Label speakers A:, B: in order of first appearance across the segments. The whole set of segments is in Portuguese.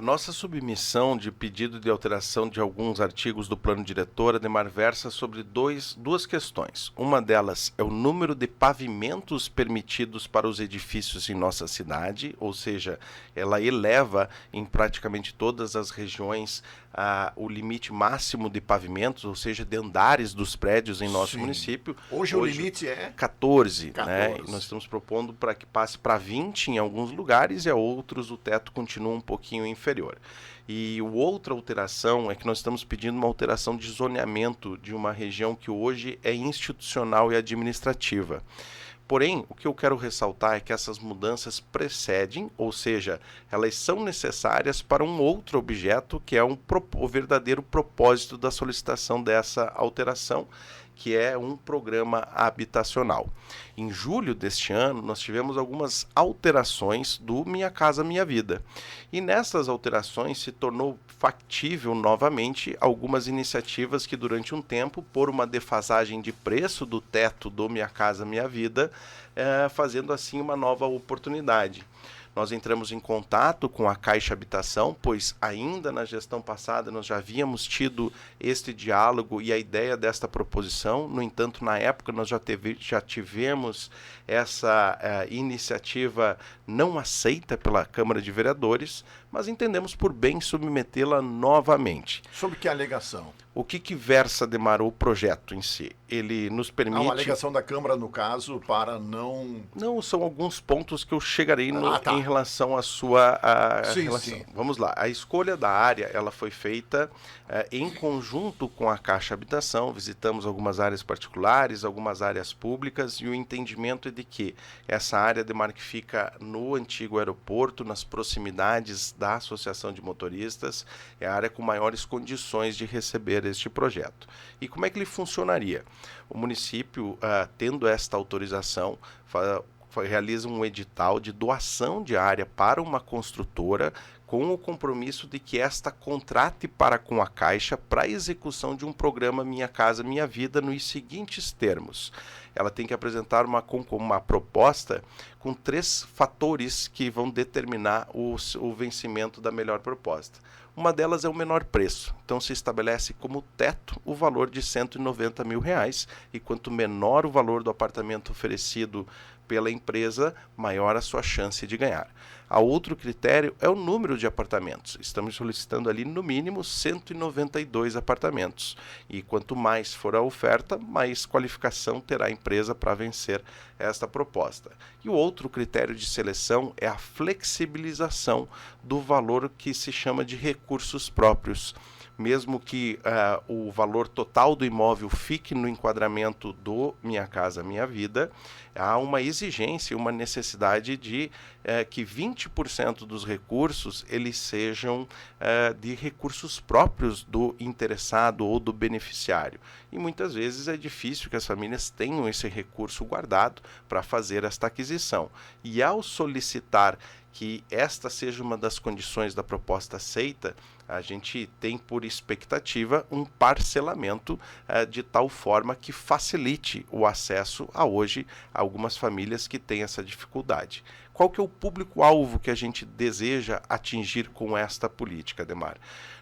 A: nossa submissão de pedido de alteração de alguns artigos do plano diretor, Ademar, versa sobre duas questões. Uma delas é o número de pavimentos permitidos para os edifícios em nossa cidade, ou seja, ela eleva em praticamente todas as regiões o limite máximo de pavimentos, ou seja, de andares dos prédios em nosso município.
B: Hoje o limite é
A: 14, né? E nós estamos propondo para que passe para 20 em alguns lugares e a outros o teto continua um pouquinho inferior. E outra alteração é que nós estamos pedindo uma alteração de zoneamento de uma região que hoje é institucional e administrativa. Porém, o que eu quero ressaltar é que essas mudanças precedem, ou seja, elas são necessárias para um outro objeto, que é o verdadeiro propósito da solicitação dessa alteração, que é um programa habitacional. Em julho deste ano, nós tivemos algumas alterações do Minha Casa Minha Vida. E nessas alterações se tornou factível novamente algumas iniciativas que durante um tempo, por uma defasagem de preço do teto do Minha Casa Minha Vida, fazendo assim uma nova oportunidade. Nós entramos em contato com a Caixa Habitação, pois ainda na gestão passada nós já havíamos tido este diálogo e a ideia desta proposição. No entanto, na época nós já tivemos essa iniciativa não aceita pela Câmara de Vereadores, mas entendemos por bem submetê-la novamente.
B: Sobre que alegação?
A: O que versa, Ademar, o projeto em si? Ele nos permite...
B: Uma alegação da Câmara, no caso, para não...
A: Não, são alguns pontos que eu chegarei em relação à sua relação.
B: Sim.
A: Vamos lá. A escolha da área ela foi feita em conjunto com a Caixa Habitação. Visitamos algumas áreas particulares, algumas áreas públicas, e o entendimento é de que essa área, Ademar, que fica no antigo aeroporto, nas proximidades da Associação de Motoristas, é a área com maiores condições de receber este projeto. E como é que ele funcionaria? O município, tendo esta autorização, realiza um edital de doação de área para uma construtora, com o compromisso de que esta contrate para com a Caixa para a execução de um programa Minha Casa Minha Vida nos seguintes termos. Ela tem que apresentar uma proposta com 3 fatores que vão determinar o vencimento da melhor proposta. Uma delas é o menor preço, então se estabelece como teto o valor de R$190 mil, e quanto menor o valor do apartamento oferecido pela empresa, maior a sua chance de ganhar. A outro critério é o número de apartamentos. Estamos solicitando ali no mínimo 192 apartamentos. E quanto mais for a oferta, mais qualificação terá a empresa para vencer esta proposta. E o outro critério de seleção é a flexibilização do valor que se chama de recursos próprios. Mesmo que o valor total do imóvel fique no enquadramento do Minha Casa Minha Vida, há uma exigência, uma necessidade de que 20% dos recursos eles sejam de recursos próprios do interessado ou do beneficiário. E muitas vezes é difícil que as famílias tenham esse recurso guardado para fazer esta aquisição. E ao solicitar que esta seja uma das condições da proposta aceita, a gente tem por expectativa um parcelamento de tal forma que facilite o acesso a hoje a algumas famílias que têm essa dificuldade. Qual que é o público-alvo que a gente deseja atingir com esta política, Ademar?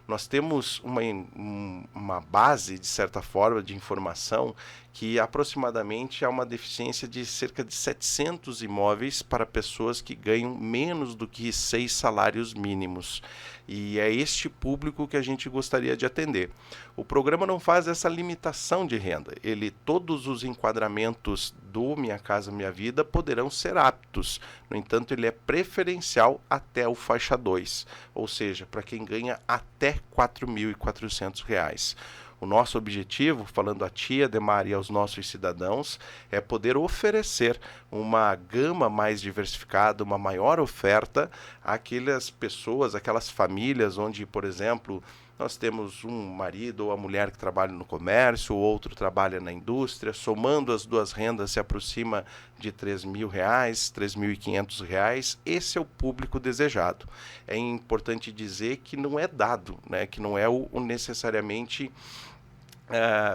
A: Nós temos uma base, de certa forma, de informação que aproximadamente há uma deficiência de cerca de 700 imóveis para pessoas que ganham menos do que 6 salários mínimos. E é este público que a gente gostaria de atender. O programa não faz essa limitação de renda. Todos os enquadramentos do Minha Casa Minha Vida poderão ser aptos. No entanto, ele é preferencial até o faixa 2, ou seja, para quem ganha até R$ 4.400. O nosso objetivo, falando a ti, Ademar, e aos nossos cidadãos, é poder oferecer uma gama mais diversificada, uma maior oferta àquelas pessoas, aquelas famílias onde, por exemplo, nós temos um marido ou a mulher que trabalha no comércio, o outro trabalha na indústria, somando as duas rendas se aproxima de R$ 3.000, R$ 3.500. Esse é o público desejado. É importante dizer que não é dado, né? Que não é necessariamente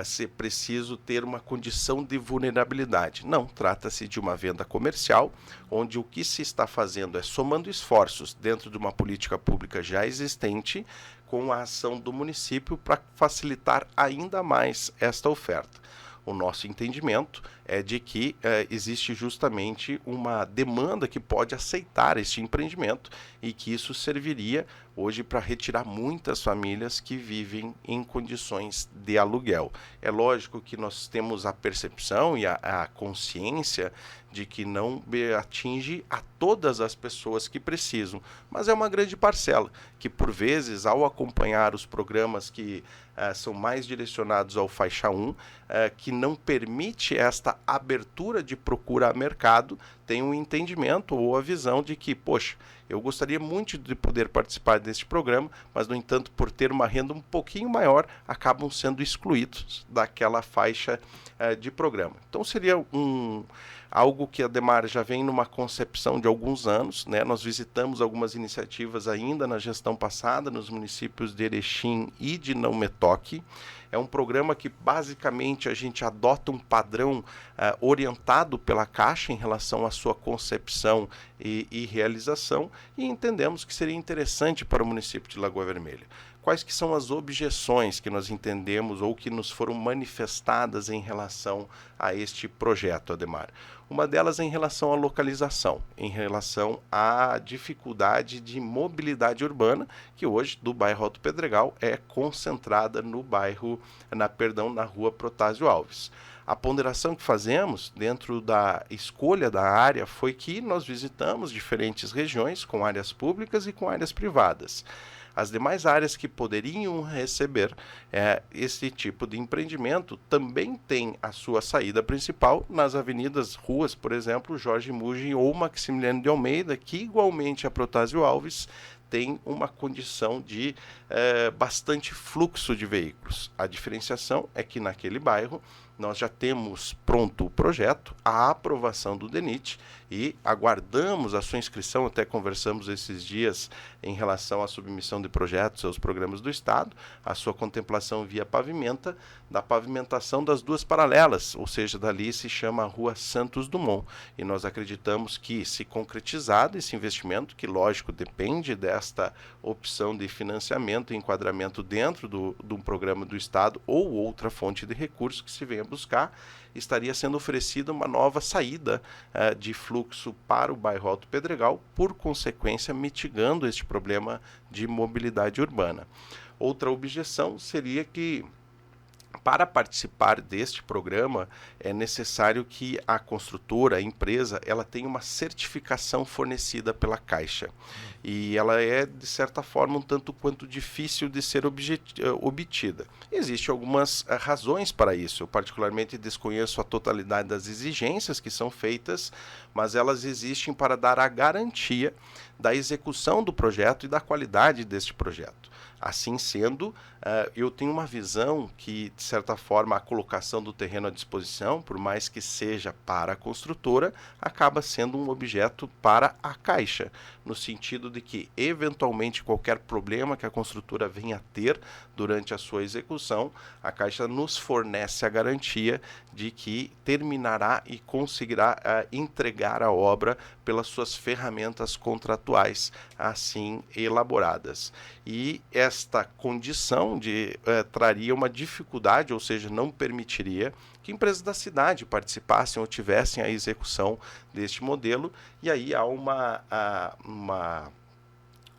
A: ser preciso ter uma condição de vulnerabilidade. Não, trata-se de uma venda comercial, onde o que se está fazendo é somando esforços dentro de uma política pública já existente com a ação do município para facilitar ainda mais esta oferta. O nosso entendimento é de que existe justamente uma demanda que pode aceitar este empreendimento e que isso serviria hoje para retirar muitas famílias que vivem em condições de aluguel. É lógico que nós temos a percepção e a consciência de que não atinge a todas as pessoas que precisam, mas é uma grande parcela que, por vezes, ao acompanhar os programas que são mais direcionados ao faixa 1, que não permite esta abertura de procura a mercado, tem um entendimento ou a visão de que, poxa, eu gostaria muito de poder participar deste programa, mas, no entanto, por ter uma renda um pouquinho maior, acabam sendo excluídos daquela faixa de programa. Então, seria algo que a Demar já vem numa concepção de alguns anos, né? Nós visitamos algumas iniciativas ainda na gestão passada, nos municípios de Erechim e de Não Me Toque. É um programa que basicamente a gente adota um padrão orientado pela Caixa em relação à sua concepção e realização, e entendemos que seria interessante para o município de Lagoa Vermelha. Quais que são as objeções que nós entendemos ou que nos foram manifestadas em relação a este projeto, Ademar? Uma delas é em relação à localização, em relação à dificuldade de mobilidade urbana, que hoje, do bairro Alto Pedregal, é concentrada na rua Protásio Alves. A ponderação que fazemos dentro da escolha da área foi que nós visitamos diferentes regiões com áreas públicas e com áreas privadas. As demais áreas que poderiam receber esse tipo de empreendimento também têm a sua saída principal nas ruas, por exemplo, Jorge Mugen ou Maximiliano de Almeida, que igualmente a Protásio Alves tem uma condição de bastante fluxo de veículos. A diferenciação é que naquele bairro nós já temos pronto o projeto, a aprovação do DENIT e aguardamos a sua inscrição, até conversamos esses dias em relação à submissão de projetos aos programas do Estado, a sua contemplação via pavimenta, da pavimentação das duas paralelas, ou seja, dali se chama a Rua Santos Dumont, e nós acreditamos que, se concretizado esse investimento, que lógico depende desta opção de financiamento e enquadramento dentro de um programa do Estado ou outra fonte de recurso que se venha buscar, estaria sendo oferecida uma nova saída de fluxo para o bairro Alto Pedregal, por consequência mitigando este problema de mobilidade urbana. Outra objeção seria que, para participar deste programa, é necessário que a construtora, a empresa, ela tenha uma certificação fornecida pela Caixa. E ela é, de certa forma, um tanto quanto difícil de ser obtida. Existem algumas razões para isso. Eu particularmente desconheço a totalidade das exigências que são feitas, mas elas existem para dar a garantia da execução do projeto e da qualidade deste projeto. Assim sendo, eu tenho uma visão que, de certa forma, a colocação do terreno à disposição, por mais que seja para a construtora, acaba sendo um objeto para a Caixa, no sentido de que, eventualmente, qualquer problema que a construtora venha a ter durante a sua execução, a Caixa nos fornece a garantia de que terminará e conseguirá entregar a obra pelas suas ferramentas contratuais assim elaboradas. E esta condição traria uma dificuldade, ou seja, não permitiria que empresas da cidade participassem ou tivessem a execução deste modelo, e aí há uma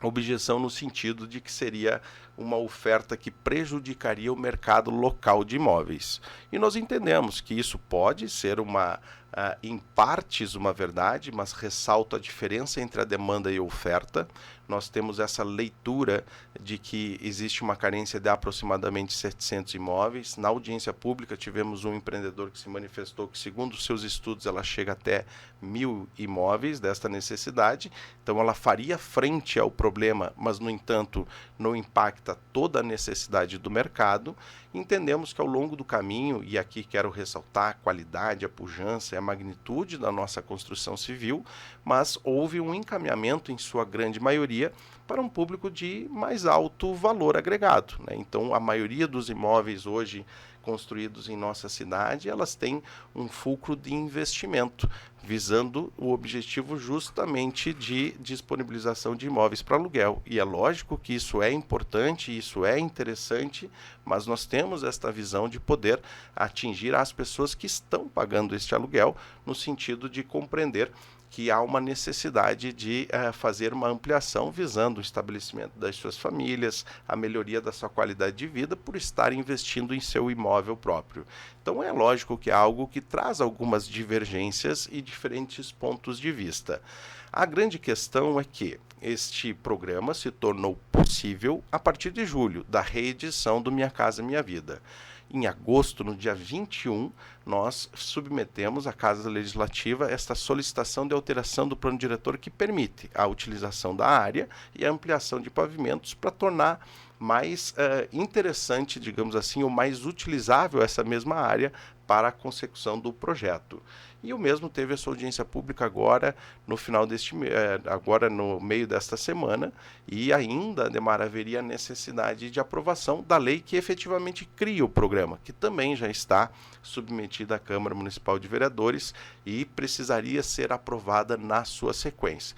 A: objeção no sentido de que seria uma oferta que prejudicaria o mercado local de imóveis. E nós entendemos que isso pode ser em partes uma verdade, mas ressalto a diferença entre a demanda e a oferta. Nós temos essa leitura de que existe uma carência de aproximadamente 700 imóveis. Na audiência pública tivemos um empreendedor que se manifestou que, segundo seus estudos, ela chega até 1.000 imóveis desta necessidade. Então ela faria frente ao problema, mas, no entanto, não impacta toda a necessidade do mercado. Entendemos que, ao longo do caminho, e aqui quero ressaltar a qualidade, a pujança e a magnitude da nossa construção civil, mas houve um encaminhamento, em sua grande maioria, para um público de mais alto valor agregado, né? Então, a maioria dos imóveis hoje construídos em nossa cidade, elas têm um fulcro de investimento, visando o objetivo justamente de disponibilização de imóveis para aluguel. E é lógico que isso é importante, isso é interessante, mas nós temos esta visão de poder atingir as pessoas que estão pagando este aluguel, no sentido de compreender que há uma necessidade de fazer uma ampliação visando o estabelecimento das suas famílias, a melhoria da sua qualidade de vida por estar investindo em seu imóvel próprio. Então é lógico que é algo que traz algumas divergências e diferentes pontos de vista. A grande questão é que este programa se tornou possível a partir de julho, da reedição do Minha Casa Minha Vida. Em agosto, no dia 21, nós submetemos à Casa Legislativa esta solicitação de alteração do plano diretor que permite a utilização da área e a ampliação de pavimentos para tornar mais interessante, digamos assim, ou mais utilizável essa mesma área para a consecução do projeto. E o mesmo teve a sua audiência pública agora no final deste agora no meio desta semana, e ainda, Ademar, haveria necessidade de aprovação da lei que efetivamente cria o programa, que também já está submetida à Câmara Municipal de Vereadores e precisaria ser aprovada na sua sequência.